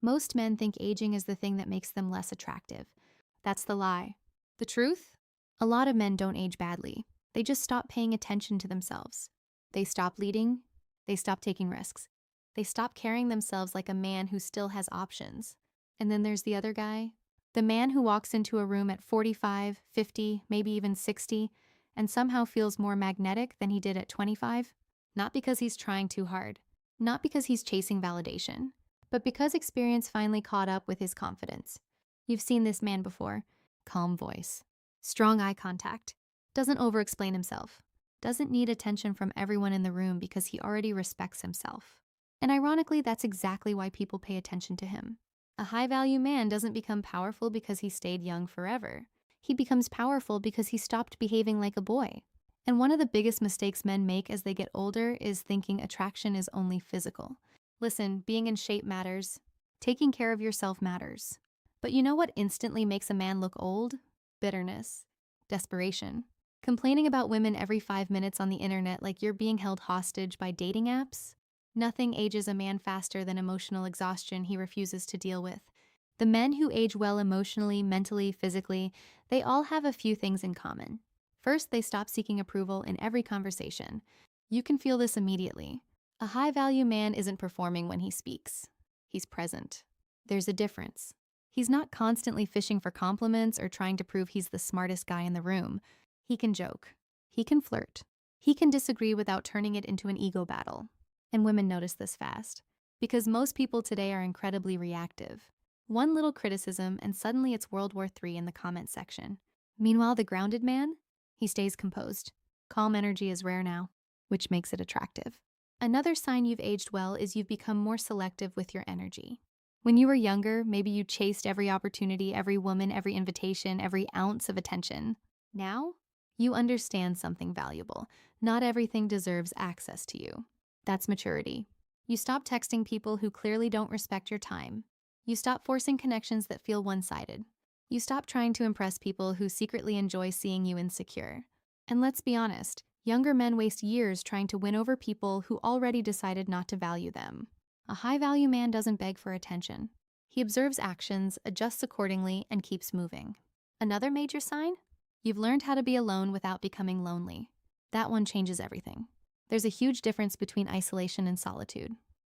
Most men think aging is the thing that makes them less attractive. That's the lie. The truth? A lot of men don't age badly. They just stop paying attention to themselves. They stop leading. They stop taking risks. They stop carrying themselves like a man who still has options. And then there's the other guy. The man who walks into a room at 45, 50, maybe even 60, and somehow feels more magnetic than he did at 25. Not because he's trying too hard. Not because he's chasing validation. But because experience finally caught up with his confidence. You've seen this man before. Calm voice. Strong eye contact. Doesn't over-explain himself. Doesn't need attention from everyone in the room because he already respects himself. And ironically, that's exactly why people pay attention to him. A high-value man doesn't become powerful because he stayed young forever. He becomes powerful because he stopped behaving like a boy. And one of the biggest mistakes men make as they get older is thinking attraction is only physical. Listen, being in shape matters. Taking care of yourself matters. But you know what instantly makes a man look old? Bitterness. Desperation. Complaining about women every 5 minutes on the internet like you're being held hostage by dating apps? Nothing ages a man faster than emotional exhaustion he refuses to deal with. The men who age well emotionally, mentally, physically, they all have a few things in common. First, they stop seeking approval in every conversation. You can feel this immediately. A high-value man isn't performing when he speaks. He's present. There's a difference. He's not constantly fishing for compliments or trying to prove he's the smartest guy in the room. He can joke. He can flirt. He can disagree without turning it into an ego battle. And women notice this fast. Because most people today are incredibly reactive. One little criticism and suddenly it's World War III in the comment section. Meanwhile, the grounded man? He stays composed. Calm energy is rare now, which makes it attractive. Another sign you've aged well is you've become more selective with your energy. When you were younger, maybe you chased every opportunity, every woman, every invitation, every ounce of attention. Now, you understand something valuable. Not everything deserves access to you. That's maturity. You stop texting people who clearly don't respect your time. You stop forcing connections that feel one-sided. You stop trying to impress people who secretly enjoy seeing you insecure. And let's be honest, younger men waste years trying to win over people who already decided not to value them. A high-value man doesn't beg for attention. He observes actions, adjusts accordingly, and keeps moving. Another major sign? You've learned how to be alone without becoming lonely. That one changes everything. There's a huge difference between isolation and solitude.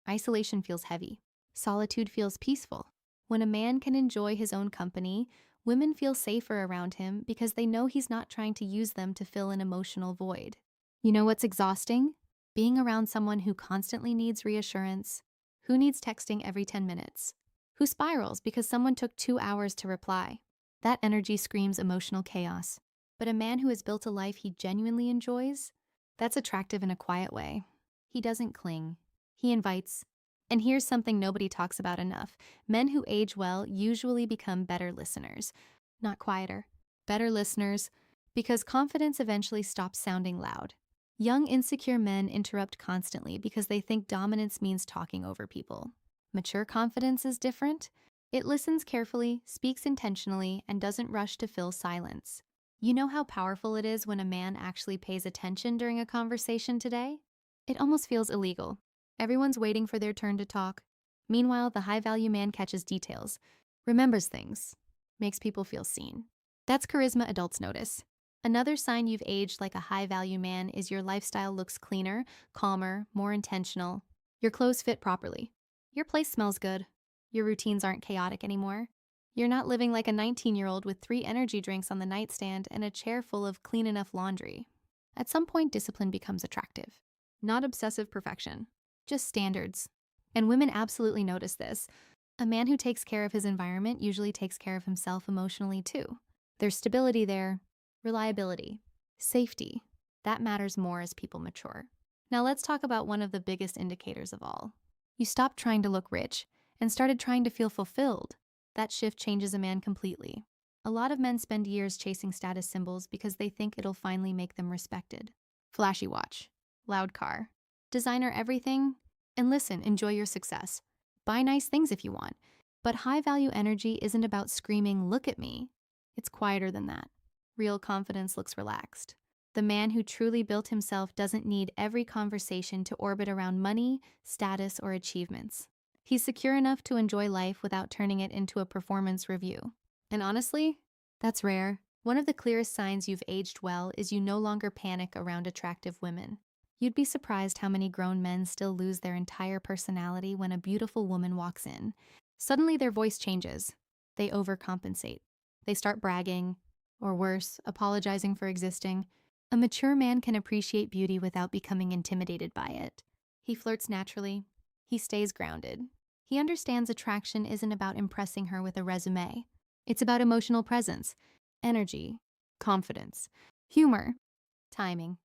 Isolation feels heavy. Solitude feels peaceful. When a man can enjoy his own company, women feel safer around him because they know he's not trying to use them to fill an emotional void. You know what's exhausting? Being around someone who constantly needs reassurance, who needs texting every 10 minutes, who spirals because someone took 2 hours to reply. That energy screams emotional chaos. But a man who has built a life he genuinely enjoys, that's attractive in a quiet way. He doesn't cling. He invites. And here's something nobody talks about enough. Men who age well usually become better listeners. Not quieter. Better listeners, because confidence eventually stops sounding loud. Young, insecure men interrupt constantly because they think dominance means talking over people. Mature confidence is different. It listens carefully, speaks intentionally, and doesn't rush to fill silence. You know how powerful it is when a man actually pays attention during a conversation today? It almost feels illegal. Everyone's waiting for their turn to talk. Meanwhile, the high-value man catches details, remembers things, makes people feel seen. That's charisma adults notice. Another sign you've aged like a high-value man is your lifestyle looks cleaner, calmer, more intentional. Your clothes fit properly. Your place smells good. Your routines aren't chaotic anymore. You're not living like a 19-year-old with 3 energy drinks on the nightstand and a chair full of clean enough laundry. At some point, discipline becomes attractive. Not obsessive perfection, just standards. And women absolutely notice this. A man who takes care of his environment usually takes care of himself emotionally too. There's stability there, reliability, safety. That matters more as people mature. Now let's talk about one of the biggest indicators of all. You stopped trying to look rich and started trying to feel fulfilled. That shift changes a man completely. A lot of men spend years chasing status symbols because they think it'll finally make them respected. Flashy watch, loud car, designer everything, and listen, enjoy your success. Buy nice things if you want. But high-value energy isn't about screaming, "Look at me." It's quieter than that. Real confidence looks relaxed. The man who truly built himself doesn't need every conversation to orbit around money, status, or achievements. He's secure enough to enjoy life without turning it into a performance review. And honestly, that's rare. One of the clearest signs you've aged well is you no longer panic around attractive women. You'd be surprised how many grown men still lose their entire personality when a beautiful woman walks in. Suddenly their voice changes. They overcompensate. They start bragging, or worse, apologizing for existing. A mature man can appreciate beauty without becoming intimidated by it. He flirts naturally. He stays grounded. He understands attraction isn't about impressing her with a resume. It's about emotional presence, energy, confidence, humor, timing.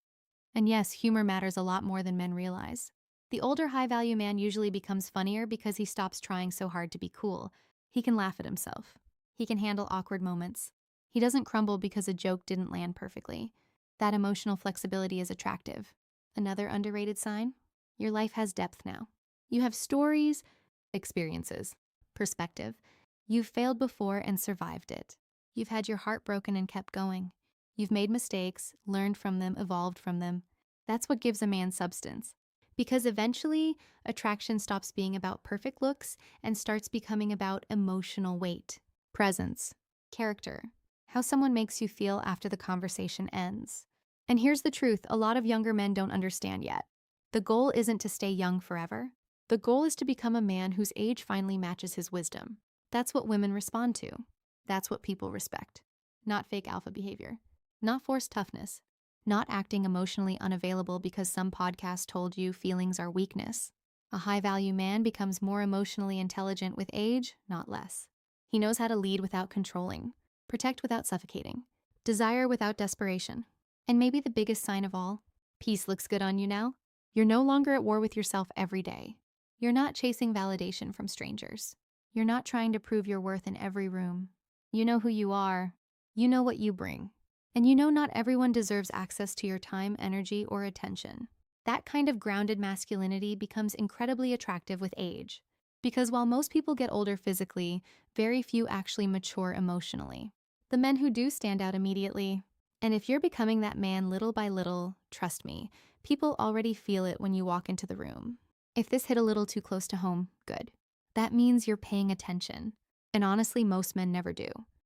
And yes, humor matters a lot more than men realize. The older high-value man usually becomes funnier because he stops trying so hard to be cool. He can laugh at himself. He can handle awkward moments. He doesn't crumble because a joke didn't land perfectly. That emotional flexibility is attractive. Another underrated sign? Your life has depth now. You have stories, experiences, perspective. You've failed before and survived it. You've had your heart broken and kept going. You've made mistakes, learned from them, evolved from them. That's what gives a man substance. Because eventually, attraction stops being about perfect looks and starts becoming about emotional weight, presence, character, how someone makes you feel after the conversation ends. And here's the truth, a lot of younger men don't understand yet. The goal isn't to stay young forever. The goal is to become a man whose age finally matches his wisdom. That's what women respond to. That's what people respect. Not fake alpha behavior. Not forced toughness. Not acting emotionally unavailable because some podcast told you feelings are weakness. A high-value man becomes more emotionally intelligent with age, not less. He knows how to lead without controlling, protect without suffocating, desire without desperation. And maybe the biggest sign of all, peace looks good on you now. You're no longer at war with yourself every day. You're not chasing validation from strangers. You're not trying to prove your worth in every room. You know who you are. You know what you bring. And you know not everyone deserves access to your time, energy, or attention. That kind of grounded masculinity becomes incredibly attractive with age. Because while most people get older physically, very few actually mature emotionally. The men who do stand out immediately. And if you're becoming that man little by little, trust me, people already feel it when you walk into the room. If this hit a little too close to home, good. That means you're paying attention. And honestly, most men never do.